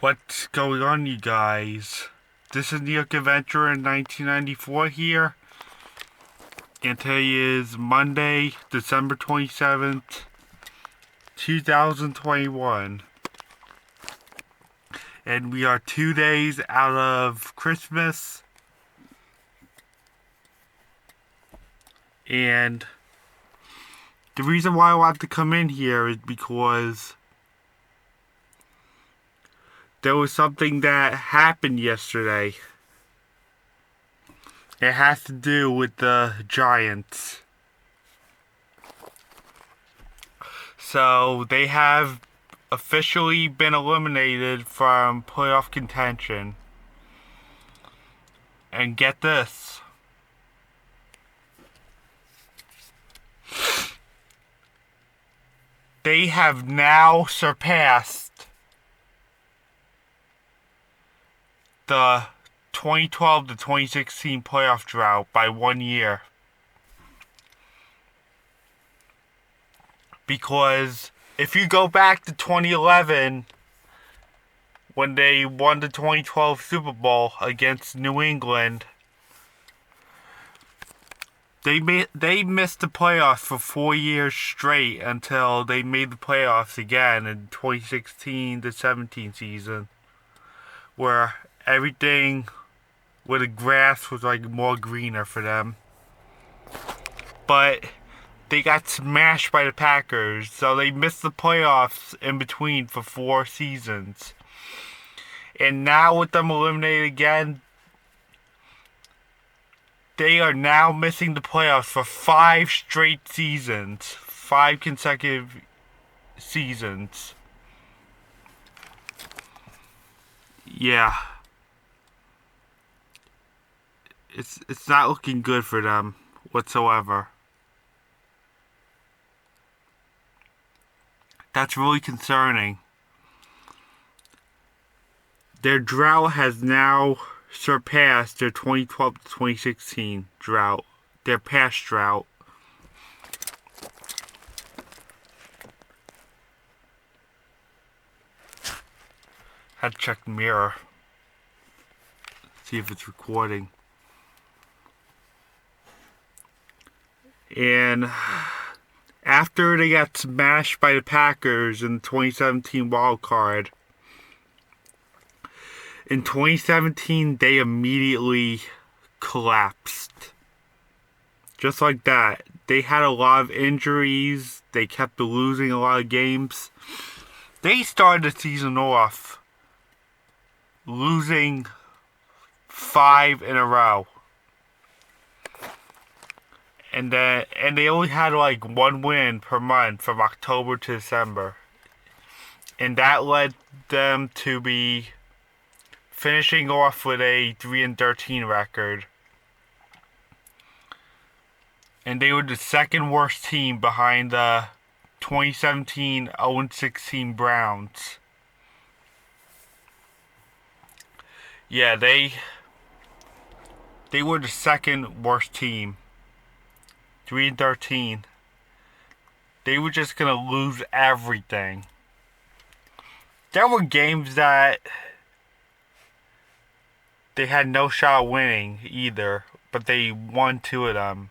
What's going on, you guys? This is New York Adventure in 1994 here. And today is Monday, December 27th, 2021. And we are 2 days out of Christmas. And the reason why I want to come in here is because there was something that happened yesterday. It has to do with the Giants. So they have officially been eliminated from playoff contention. And get this. They have now surpassed the 2012 to 2016 playoff drought by 1 year. Because if you go back to 2011, when they won the 2012 Super Bowl against New England, they missed the playoffs for 4 years straight until they made the playoffs again in 2016 to 17 season, where everything with the grass was like more greener for them. But they got smashed by the Packers, so they missed the playoffs in between for 4 seasons. And now with them eliminated again, they are now missing the playoffs for 5 straight seasons. 5 consecutive seasons. Yeah. It's not looking good for them whatsoever. That's really concerning. Their drought has now surpassed their 2012 to 2016 drought. Their past drought. Had to check the mirror. See if it's recording. And after they got smashed by the Packers in the 2017 wild card, in 2017 they immediately collapsed. Just like that. They had a lot of injuries. They kept losing a lot of games. They started the season off losing 5 in a row. And they only had like 1 win per month from October to December. And that led them to be finishing off with a 3-13 record. And they were the second worst team behind the 2017 0-16 Browns. Yeah, they were the second worst team. 3-13. They were just gonna lose everything. There were games that they had no shot winning either, but they won 2 of them.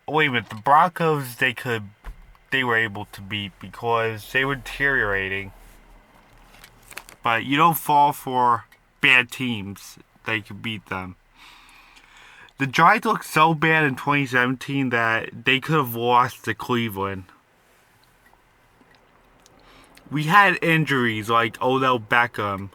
Wait a minute, the Broncos they were able to beat because they were deteriorating. But you don't fall for bad teams that you can beat them. The Giants looked so bad in 2017 that they could have lost to Cleveland. We had injuries like Odell Beckham.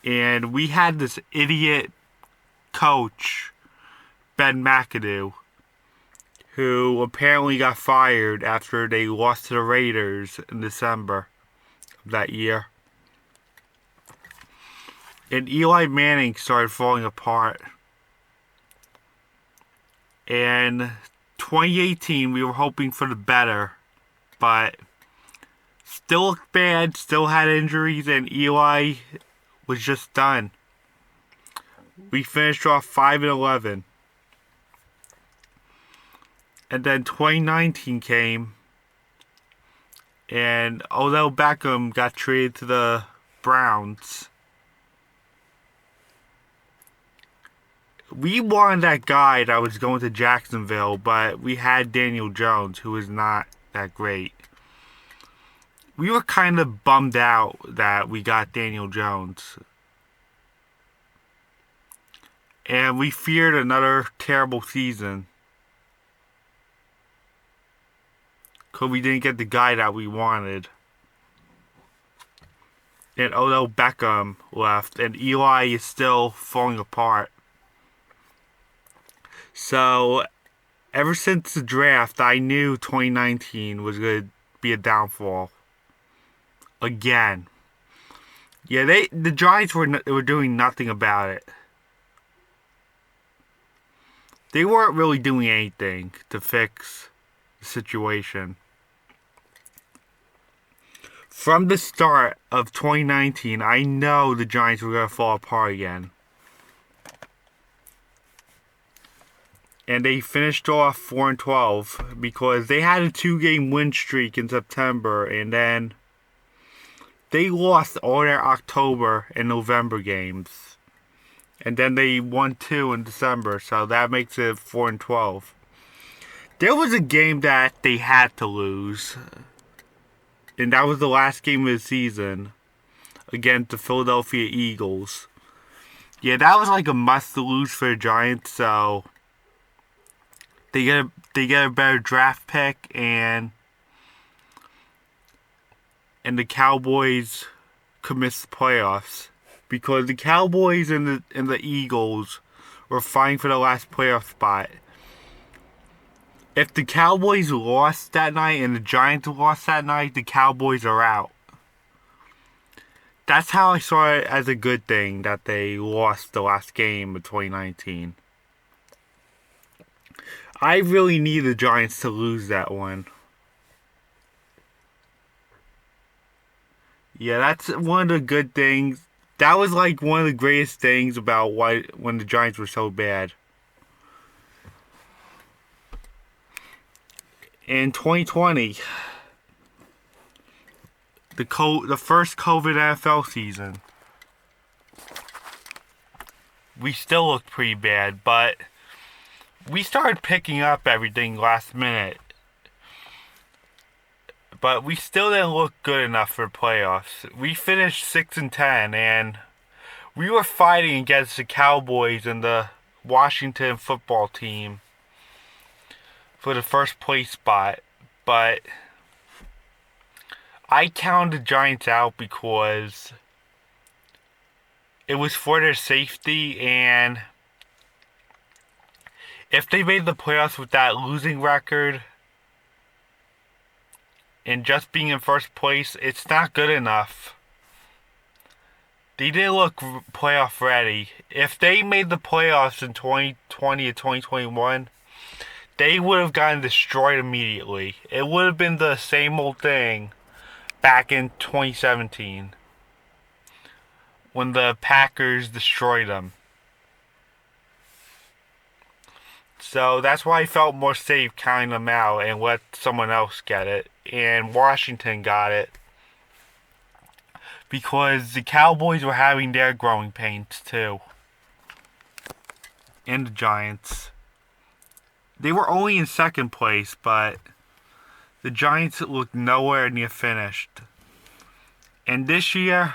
And we had this idiot coach, Ben McAdoo, who apparently got fired after they lost to the Raiders in December of that year. And Eli Manning started falling apart. And 2018, we were hoping for the better, but still looked bad, still had injuries, and Eli was just done. We finished off 5-11. And then 2019 came, And Odell Beckham got traded to the Browns. We wanted that guy that was going to Jacksonville, but we had Daniel Jones, who was not that great. We were kind of bummed out that we got Daniel Jones. And we feared another terrible season. Because we didn't get the guy that we wanted. And Odell Beckham left, and Eli is still falling apart. So, ever since the draft, I knew 2019 was going to be a downfall. Again. Yeah, the Giants were doing nothing about it. They weren't really doing anything to fix the situation. From the start of 2019, I know the Giants were going to fall apart again. And they finished off 4-12 because they had a 2-game win streak in September, and then they lost all their October and November games. And then they won 2 in December, so that makes it 4-12. There was a game that they had to lose, and that was the last game of the season against the Philadelphia Eagles. Yeah, that was like a must-lose for the Giants, so they get a better draft pick, and the Cowboys could miss the playoffs because the Cowboys and the Eagles were fighting for the last playoff spot. If the Cowboys lost that night and the Giants lost that night, the Cowboys are out. That's how I saw it as a good thing that they lost the last game of 2019. I really need the Giants to lose that one. Yeah, that's one of the good things. That was like one of the greatest things about when the Giants were so bad. In 2020, the first COVID NFL season, we still looked pretty bad, but we started picking up everything last minute. But we still didn't look good enough for playoffs. We finished 6-10, and we were fighting against the Cowboys and the Washington football team for the first place spot, but I counted the Giants out because it was for their safety, and if they made the playoffs with that losing record and just being in first place, it's not good enough. They didn't look playoff ready. If they made the playoffs in 2020 or 2021, they would have gotten destroyed immediately. It would have been the same old thing back in 2017 when the Packers destroyed them. So that's why I felt more safe counting them out and let someone else get it. And Washington got it because the Cowboys were having their growing pains too. And the Giants. They were only in second place, but the Giants looked nowhere near finished. And this year,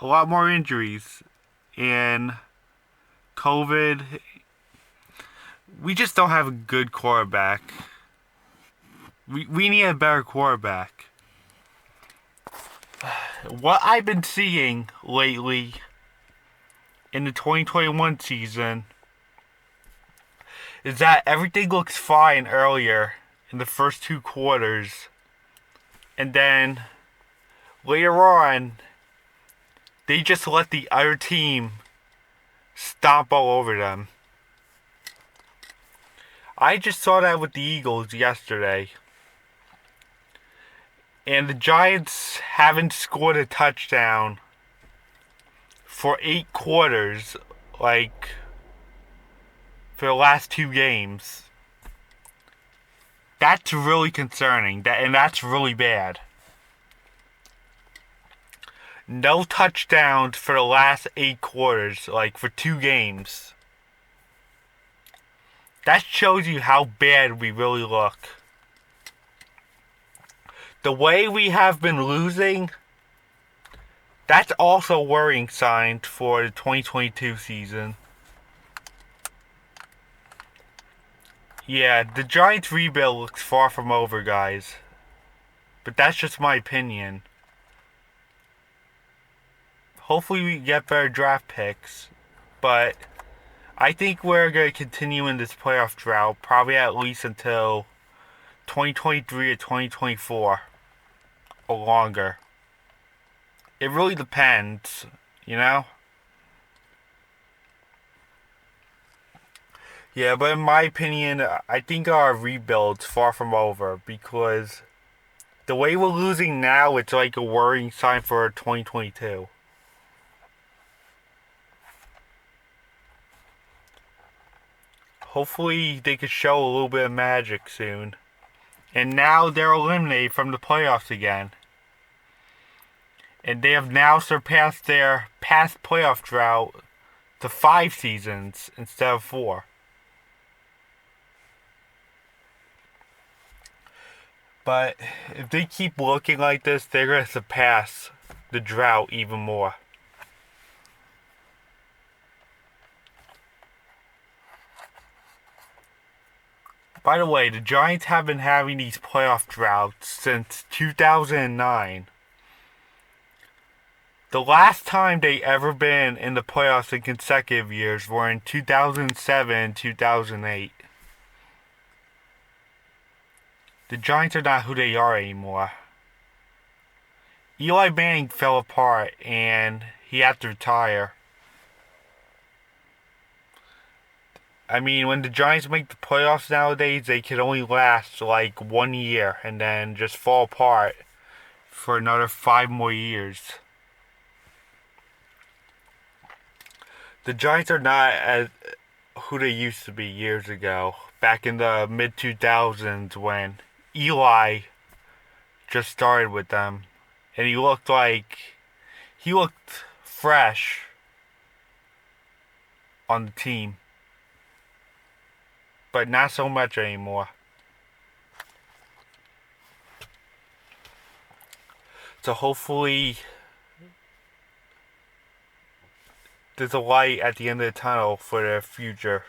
a lot more injuries and COVID. We just don't have a good quarterback. We need a better quarterback. What I've been seeing lately in the 2021 season is that everything looks fine earlier in the first 2 quarters, and then later on they just let the other team stomp all over them. I just saw that with the Eagles yesterday. And the Giants haven't scored a touchdown for 8 quarters, for the last 2 games. That's really concerning. And that's really bad. No touchdowns for the last 8 quarters, like for 2 games. That shows you how bad we really look. The way we have been losing, that's also a worrying sign for the 2022 season. Yeah, the Giants' rebuild looks far from over, guys. But that's just my opinion. Hopefully we get better draft picks. But I think we're going to continue in this playoff drought probably at least until 2023 or 2024 or longer. It really depends, you know? Yeah, but in my opinion, I think our rebuild's far from over because the way we're losing now, it's like a worrying sign for 2022. Hopefully they could show a little bit of magic soon. And now they're eliminated from the playoffs again. And they have now surpassed their past playoff drought to 5 seasons instead of 4. But if they keep looking like this, they're going to surpass the drought even more. By the way, the Giants have been having these playoff droughts since 2009. The last time they ever been in the playoffs in consecutive years were in 2007 and 2008. The Giants are not who they are anymore. Eli Manning fell apart and he had to retire. I mean, when the Giants make the playoffs nowadays, they can only last like 1 year and then just fall apart for another 5 more years. The Giants are not as who they used to be years ago, back in the mid 2000s when Eli just started with them, and he looked fresh on the team, but not so much anymore. So hopefully there's a light at the end of the tunnel for their future.